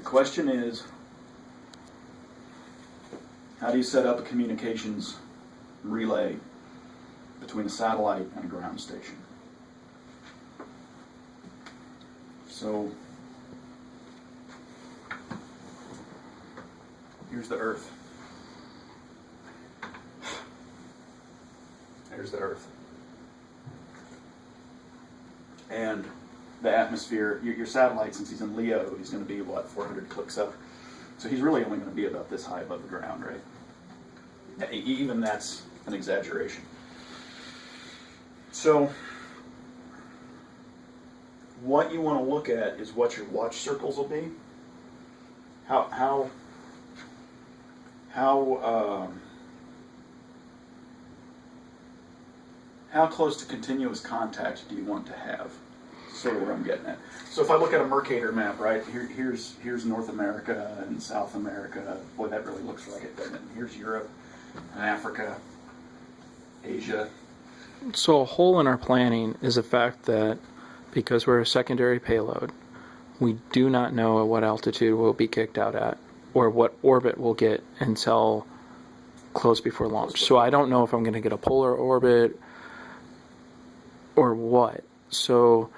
question is, how do you set up a communications relay between a satellite and a ground station? So, here's the Earth. There's the Earth. And the atmosphere, your satellite, since he's in Leo, he's going to be, 400 clicks up. So he's really only going to be about this high above the ground, right? Even that's an exaggeration. So what you want to look at is what your watch circles will be. How close to continuous contact do you want to have? Sort of where I'm getting at. So if I look at a Mercator map, right, here's North America and South America. Boy, that really looks like it, doesn't it? Here's Europe and Africa, Asia. So a hole in our planning is the fact that because we're a secondary payload, we do not know at what altitude we'll be kicked out at or what orbit we'll get until close before launch. So I don't know if I'm going to get a polar orbit or what. So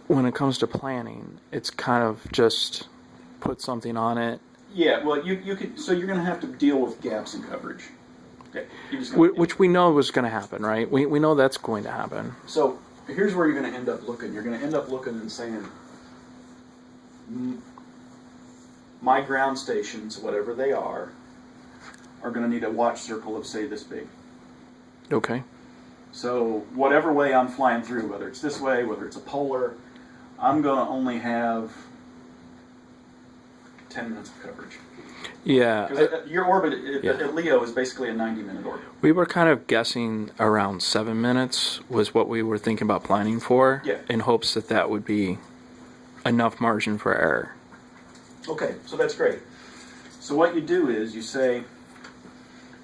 when it comes to planning, it's kind of just put something on it. Yeah, well, you could. So you're going to have to deal with gaps in coverage. Okay, which we know was going to happen, right? We know that's going to happen. So here's where you're going to end up looking. You're going to end up looking and saying, my ground stations, whatever they are going to need a watch circle of, say, this big. Okay. So whatever way I'm flying through, whether it's this way, whether it's a polar, I'm going to only have 10 minutes of coverage. Yeah. Because your orbit at Leo is basically a 90-minute orbit. We were kind of guessing around 7 minutes was what we were thinking about planning for, in hopes that that would be enough margin for error. Okay, so that's great. So what you do is you say,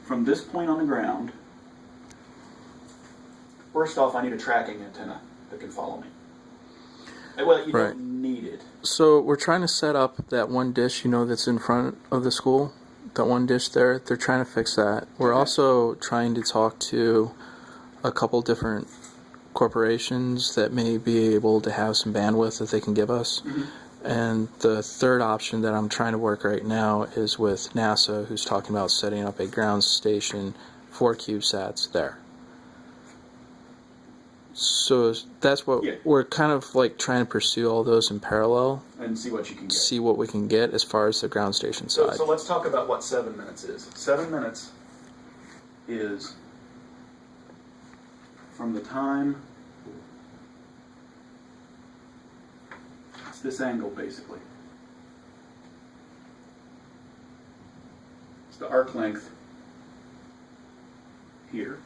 from this point on the ground, first off, I need a tracking antenna that can follow me. Well, you don't need it. So we're trying to set up that one dish, that's in front of the school. That one dish there. They're trying to fix that. We're also trying to talk to a couple different corporations that may be able to have some bandwidth that they can give us. Mm-hmm. And the third option that I'm trying to work right now is with NASA, who's talking about setting up a ground station for CubeSats there. So that's what we're kind of like trying to pursue all those in parallel and see what you can get. See what we can get as far as the ground station side. So let's talk about what 7 minutes is. 7 minutes is from the time it's this angle basically. It's the arc length here.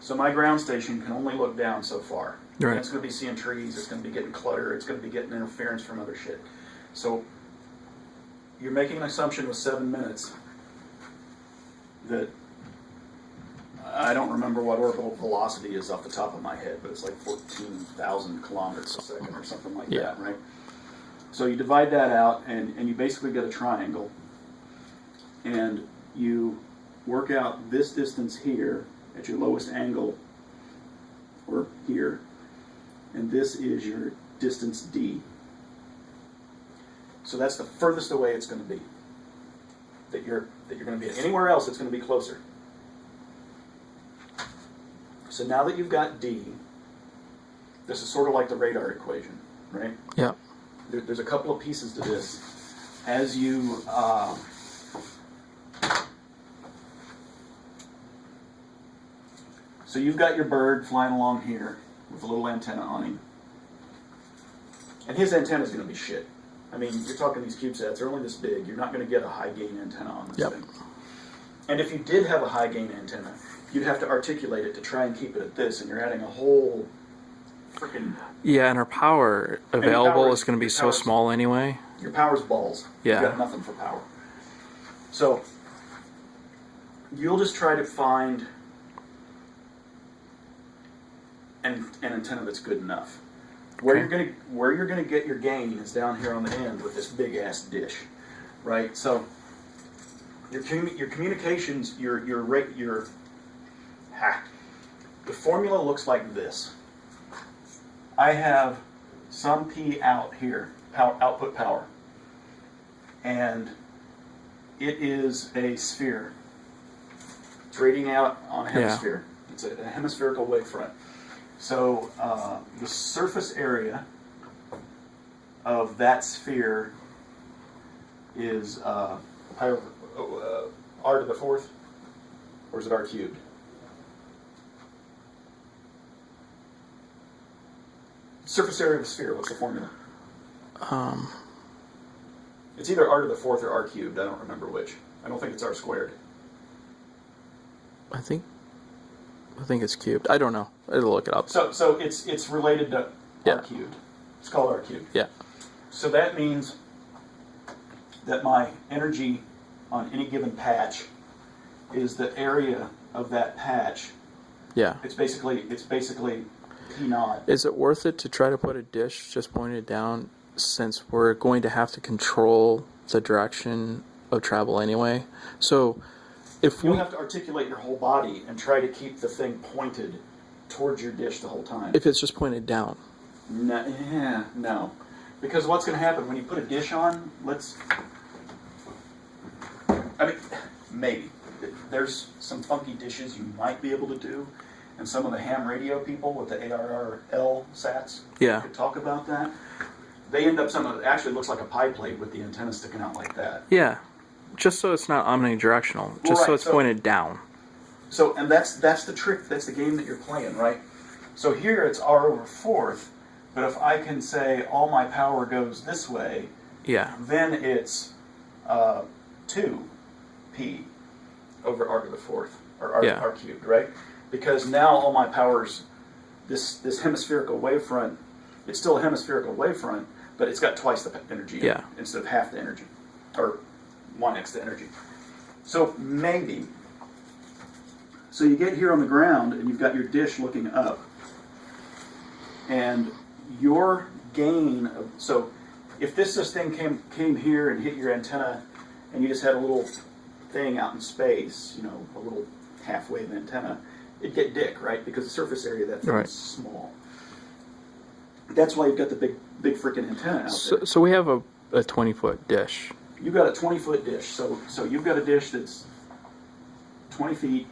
So my ground station can only look down so far. Right. And it's going to be seeing trees, it's going to be getting clutter, it's going to be getting interference from other shit. So you're making an assumption with 7 minutes that I don't remember what orbital velocity is off the top of my head, but it's like 14,000 kilometers a second or something like that, right? So you divide that out and you basically get a triangle and you work out this distance here at your lowest angle, or here, and this is your distance D. So that's the furthest away it's going to be. That you're going to be. Anywhere else, it's going to be closer. So now that you've got D, this is sort of like the radar equation, right? Yeah. There's a couple of pieces to this. As you so you've got your bird flying along here with a little antenna on him. And his antenna is going to be shit. I mean, you're talking these CubeSats, they're only this big. You're not going to get a high gain antenna on this thing. And if you did have a high gain antenna, you'd have to articulate it to try and keep it at this, and you're adding a whole freaking... Yeah, and our power available is going to be so small anyway. Your power's balls. Yeah. You've got nothing for power. So, you'll just try to find an antenna that's good enough. Where Okay. you're gonna get your gain is down here on the end with this big ass dish, right? So your communications, the formula looks like this. I have some P out here, output power, and it is a sphere. It's radiating out on a hemisphere. It's a hemispherical wavefront. So the surface area of that sphere is r to the fourth, or is it r cubed? Surface area of a sphere. What's the formula? It's either r to the fourth or r cubed. I don't remember which. I don't think it's r squared. I think it's cubed. I don't know. I'll look it up. So it's related to Yeah. r cubed. It's called r cubed. Yeah. So that means that my energy on any given patch is the area of that patch. Yeah. It's basically P naught. Is it worth it to try to put a dish just pointed down, since we're going to have to control the direction of travel anyway? So if You'll we have to articulate your whole body and try to keep the thing pointed towards your dish the whole time. if it's just pointed down. No. Because what's going to happen when you put a dish on, maybe. There's some funky dishes you might be able to do, and some of the ham radio people with the ARRL sats Yeah. could talk about that. They end up something that actually looks like a pie plate with the antenna sticking out like that. Yeah. Just so it's not omnidirectional. Just so Right, it's so- pointed down. So, and that's the trick. That's the game that you're playing, right? So here it's r over fourth, but if I can say all my power goes this way, Yeah. then it's 2p over r to the fourth, or r, Yeah. r cubed, right? Because now all my power's this hemispherical wavefront. It's still a hemispherical wavefront, but it's got twice the energy in it Yeah. instead of half the energy, or 1x the energy. So maybe. So you get here on the ground, and you've got your dish looking up, and your gain of, so if this thing came here and hit your antenna, and you just had a little thing out in space, a little half-wave antenna, it'd get dick, right? Because the surface area of that thing Right. is small. That's why you've got the big freaking antenna out there. So we have a 20-foot dish. You've got a 20-foot dish. So you've got a dish that's 20 feet,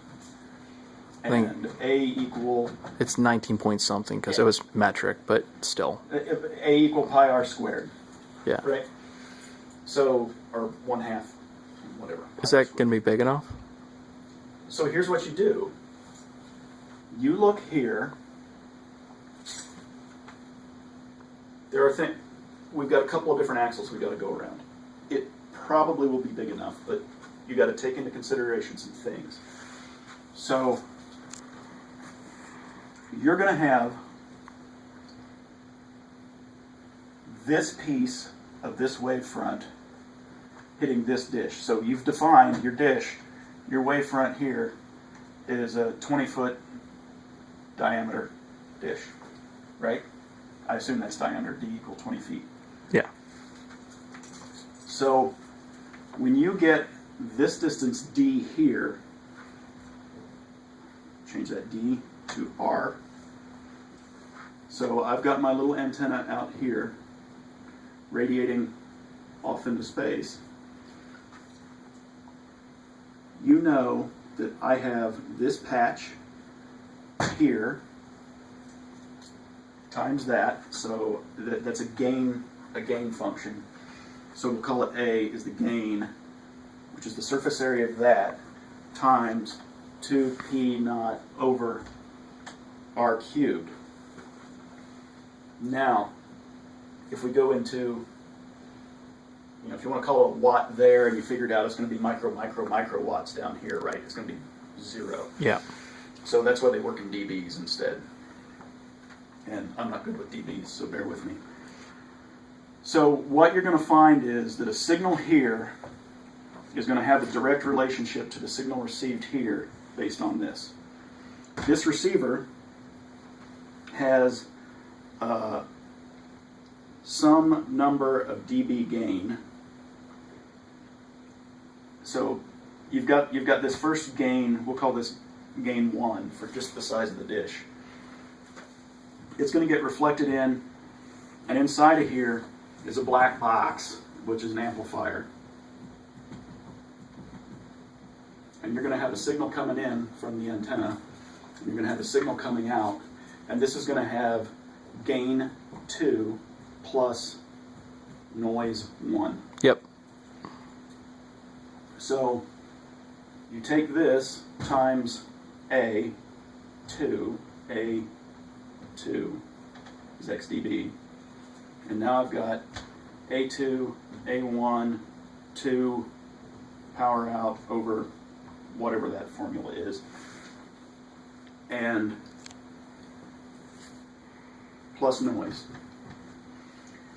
think- and A equal It's 19 point something because it was metric, but still. A equal pi r squared, Yeah. right? So, or 1/2, whatever. Is that going to be big enough? So here's what you do. You look here. There are things. We've got a couple of different axles we got to go around. It probably will be big enough, but you got to take into consideration some things. So you're going to have this piece of this wavefront hitting this dish. So you've defined your dish. Your wavefront here is a 20-foot diameter dish, right? I assume that's diameter, d equal 20 feet. Yeah. So when you get this distance d here, change that d to r. So I've got my little antenna out here radiating off into space. You know that I have this patch here times that, so that's a gain function. So we'll call it A is the gain, which is the surface area of that, times 2p naught over r cubed. Now, if we go into, if you want to call it a watt there, and you figured out it's going to be micro watts down here, right? It's going to be 0. Yeah. So that's why they work in dBs instead. And I'm not good with dBs, so bear with me. So what you're going to find is that a signal here is going to have a direct relationship to the signal received here based on this. This receiver has some number of dB gain. So you've got this first gain, we'll call this gain 1 for just the size of the dish. It's going to get reflected in, and inside of here is a black box, which is an amplifier. And you're going to have a signal coming in from the antenna, and you're going to have a signal coming out, and this is going to have gain 2 plus noise 1. Yep. So you take this times A2 is x dB, and now I've got A2, A1, 2 power out over whatever that formula is, and plus noise.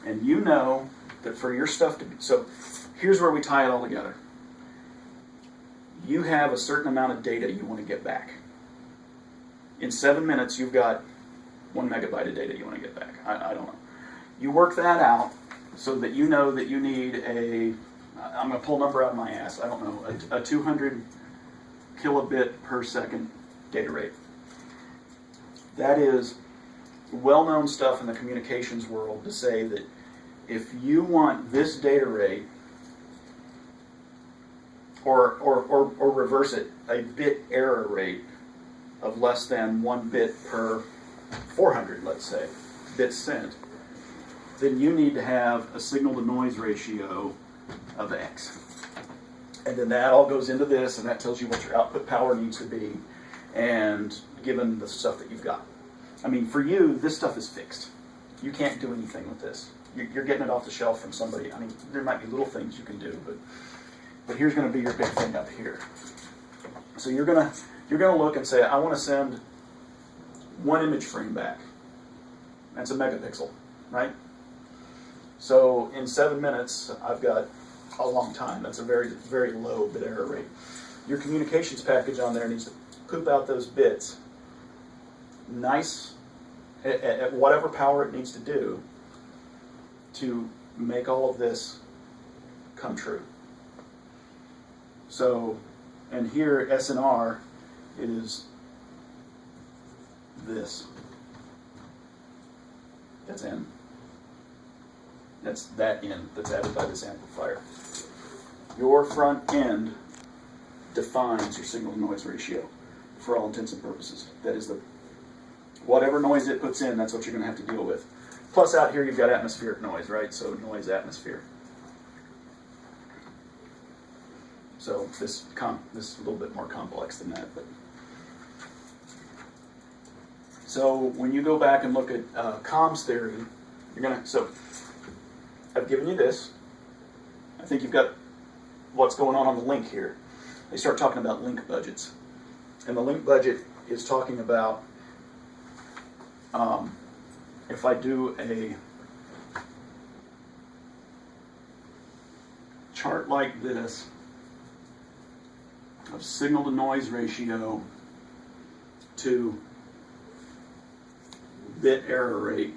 And you know that for your stuff to be, so here's where we tie it all together. You have a certain amount of data you want to get back. In 7 minutes, you've got 1 megabyte of data you want to get back. I don't know. You work that out so that you know that you need I'm going to pull a number out of my ass, I don't know, a 200 kilobit per second data rate. That is well-known stuff in the communications world to say that if you want this data rate, or reverse it, a bit error rate of less than 1 bit per 400, let's say, bits sent, then you need to have a signal-to-noise ratio of X. And then that all goes into this, and that tells you what your output power needs to be, and given the stuff that you've got. I mean, for you, this stuff is fixed. You can't do anything with this. You're getting it off the shelf from somebody. I mean, there might be little things you can do, but here's going to be your big thing up here. So you're gonna look and say, I want to send 1 image frame back. That's a megapixel, right? So in 7 minutes, I've got a long time. That's a very, very low bit error rate. Your communications package on there needs to poop out those bits nice at whatever power it needs to do to make all of this come true. So, and here SNR is this. That's N. That's that N that's added by this amplifier. Your front end defines your signal-to-noise ratio for all intents and purposes. That is whatever noise it puts in, that's what you're going to have to deal with. Plus out here you've got atmospheric noise, right? So noise atmosphere. So this is a little bit more complex than that. But so when you go back and look at comms theory, so I've given you this. I think you've got what's going on the link here. They start talking about link budgets. And the link budget is talking about if I do a chart like this of signal to noise ratio to bit error rate,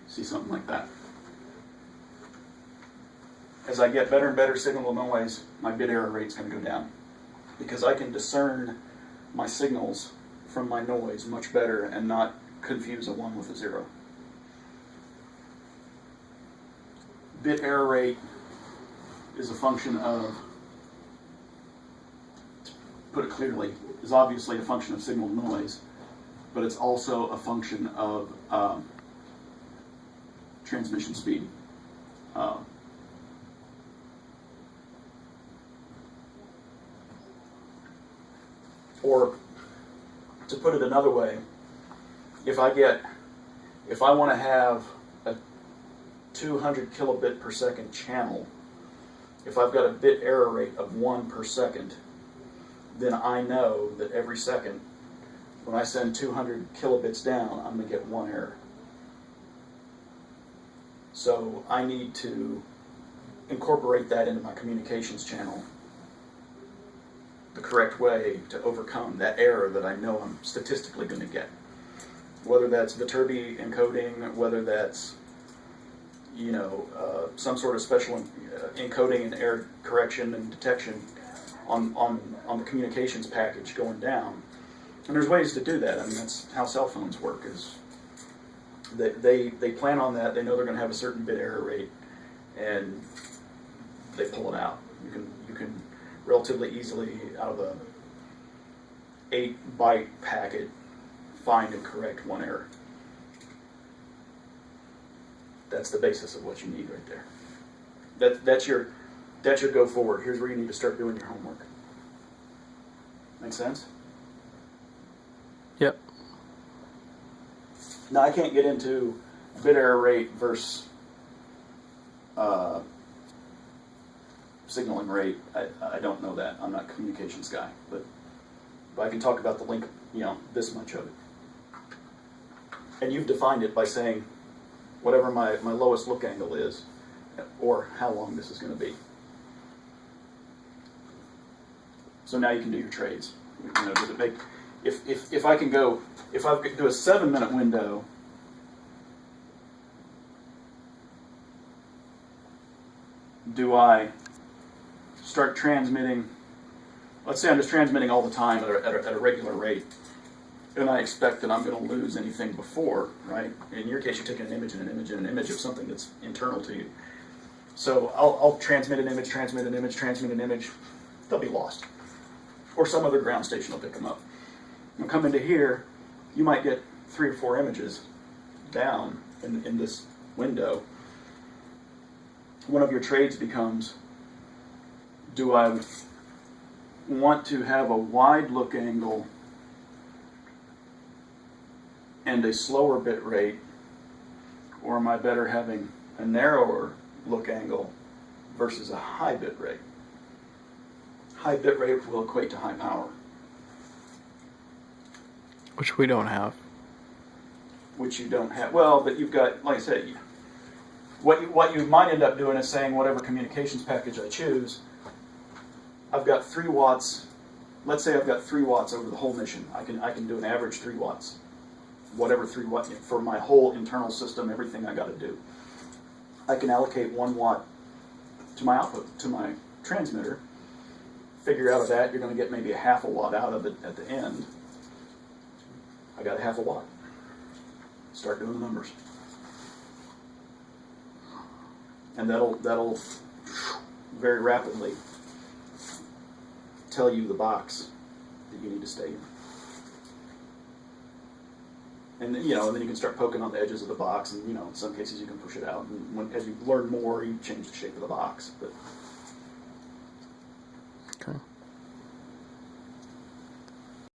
see something like that. As I get better and better signal to noise, my bit error rate is going to go down, because I can discern my signals from my noise much better and not confuse a 1 with a 0. Bit error rate is a function of, to put it clearly, is obviously a function of signal to noise, but it's also a function of transmission speed. Or, to put it another way, if I want to have a 200 kilobit per second channel, if I've got a bit error rate of 1 per second, then I know that every second, when I send 200 kilobits down, I'm going to get 1 error. So I need to incorporate that into my communications channel the correct way to overcome that error that I know I'm statistically going to get. Whether that's Viterbi encoding, whether that's some sort of special encoding and error correction and detection on the communications package going down. And there's ways to do that. I mean, that's how cell phones work. Is they plan on that. They know they're going to have a certain bit error rate, and they pull it out. You can relatively easily, out of a 8-byte packet, find and correct one error. That's the basis of what you need right there. That's your go forward. Here's where you need to start doing your homework. Make sense? Yep. Now I can't get into bit error rate versus signaling rate. I don't know that. I'm not a communications guy, but I can talk about the link. This much of it. And you've defined it by saying whatever my lowest look angle is, or how long this is going to be. So now you can do your trades. Does it make, if I can do a 7-minute window, do I start transmitting? Let's say I'm just transmitting all the time at a regular rate, and I expect that I'm going to lose anything before, right? In your case, you're taking an image and an image and an image of something that's internal to you. So I'll transmit an image, transmit an image, transmit an image. They'll be lost. Or some other ground station will pick them up. You'll come into here, you might get 3 or 4 images down in this window. One of your trades becomes, do I want to have a wide look angle and a slower bit rate, or am I better having a narrower look angle versus a high bit rate? High bit rate will equate to high power. Which we don't have. Which you don't have. Well, but you've got, like I said, what you might end up doing is saying whatever communications package I choose, I've got 3 watts. Let's say I've got 3 watts over the whole mission. I can do an average 3 watts. Whatever 3 watts for my whole internal system, everything I got to do. I can allocate 1 watt to my output, to my transmitter. Figure out of that, you're going to get maybe a half a watt out of it at the end. I got a half a watt. Start doing the numbers. And that'll very rapidly tell you the box that you need to stay in. And then, and then you can start poking on the edges of the box, and in some cases you can push it out. And as you learn more, you change the shape of the box. But okay.